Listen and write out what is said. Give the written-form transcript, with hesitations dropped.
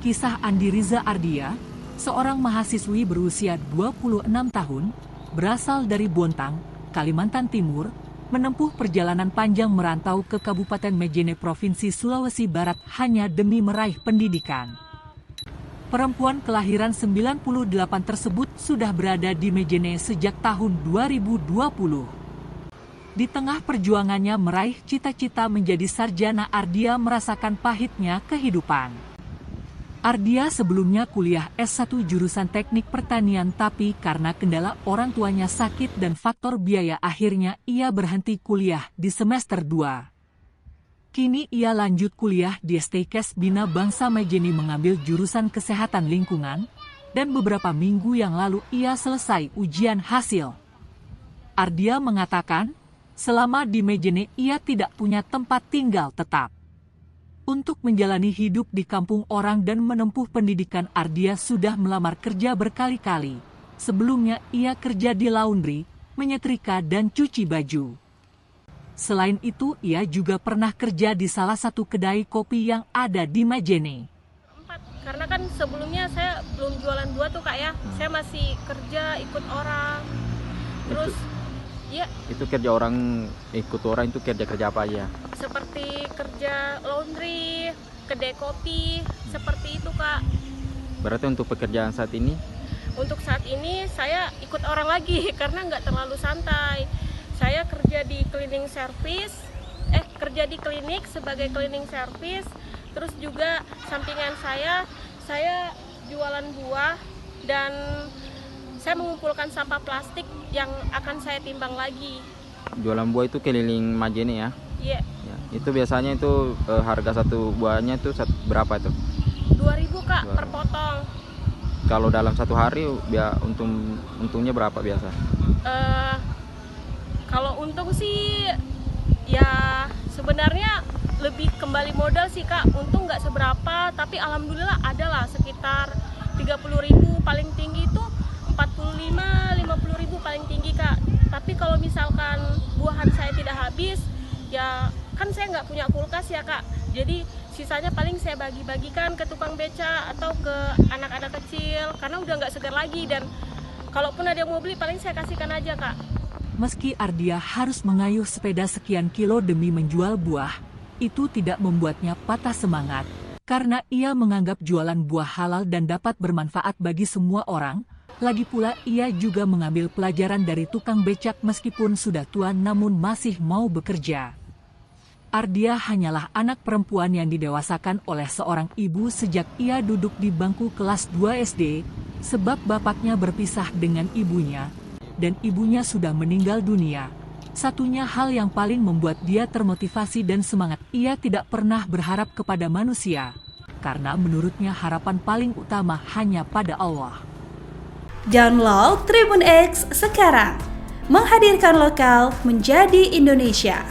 Kisah Andi Riza Ardia, seorang mahasiswi berusia 26 tahun, berasal dari Bontang, Kalimantan Timur, menempuh perjalanan panjang merantau ke Kabupaten Majene, Provinsi Sulawesi Barat hanya demi meraih pendidikan. Perempuan kelahiran 98 tersebut sudah berada di Majene sejak tahun 2020. Di tengah perjuangannya meraih cita-cita menjadi sarjana, Ardia merasakan pahitnya kehidupan. Ardia sebelumnya kuliah S1 jurusan Teknik Pertanian, tapi karena kendala orang tuanya sakit dan faktor biaya akhirnya ia berhenti kuliah di semester 2. Kini ia lanjut kuliah di STKes Bina Bangsa Majene mengambil jurusan Kesehatan Lingkungan, dan beberapa minggu yang lalu ia selesai ujian hasil. Ardia mengatakan, selama di Majene ia tidak punya tempat tinggal tetap. Untuk menjalani hidup di kampung orang dan menempuh pendidikan, Ardia sudah melamar kerja berkali-kali. Sebelumnya ia kerja di laundry, menyetrika dan cuci baju. Selain itu ia juga pernah kerja di salah satu kedai kopi yang ada di Majene. Karena kan sebelumnya saya belum jualan buah tuh Kak ya, saya masih kerja ikut orang. Terus itu kerja orang, ikut orang itu kerja apa aja? Seperti kerja laundry, kedai kopi, seperti itu Kak. Berarti untuk pekerjaan saat ini? Untuk saat ini saya ikut orang lagi karena nggak terlalu santai. Saya kerja di cleaning service, kerja di klinik sebagai cleaning service. Terus juga sampingan saya jualan buah dan saya mengumpulkan sampah plastik yang akan saya timbang lagi. Jualan buah itu keliling Majene ya? Iya. Ya, itu biasanya itu harga satu buahnya itu berapa itu? 2.000 Kak per potong. Kalau dalam satu hari untungnya berapa biasa? Kalau untung sih ya sebenarnya lebih kembali modal sih Kak. Untung nggak seberapa, tapi alhamdulillah adalah sekitar 30.000, paling tinggi itu 45-50.000 paling tinggi Kak. Tapi kalau misalkan buahan saya tidak habis, ya kan saya nggak punya kulkas ya Kak. Jadi sisanya paling saya bagi-bagikan ke tukang beca atau ke anak-anak kecil karena udah nggak segar lagi, dan kalaupun ada yang mau beli paling saya kasihkan aja Kak. Meski Ardia harus mengayuh sepeda sekian kilo demi menjual buah, itu tidak membuatnya patah semangat. Karena ia menganggap jualan buah halal dan dapat bermanfaat bagi semua orang. Lagi pula ia juga mengambil pelajaran dari tukang becak meskipun sudah tua namun masih mau bekerja. Ardia hanyalah anak perempuan yang didewasakan oleh seorang ibu sejak ia duduk di bangku kelas 2 SD, sebab bapaknya berpisah dengan ibunya, dan ibunya sudah meninggal dunia. Satunya hal yang paling membuat dia termotivasi dan semangat, ia tidak pernah berharap kepada manusia, karena menurutnya harapan paling utama hanya pada Allah. Download Tribun X sekarang, menghadirkan lokal menjadi Indonesia.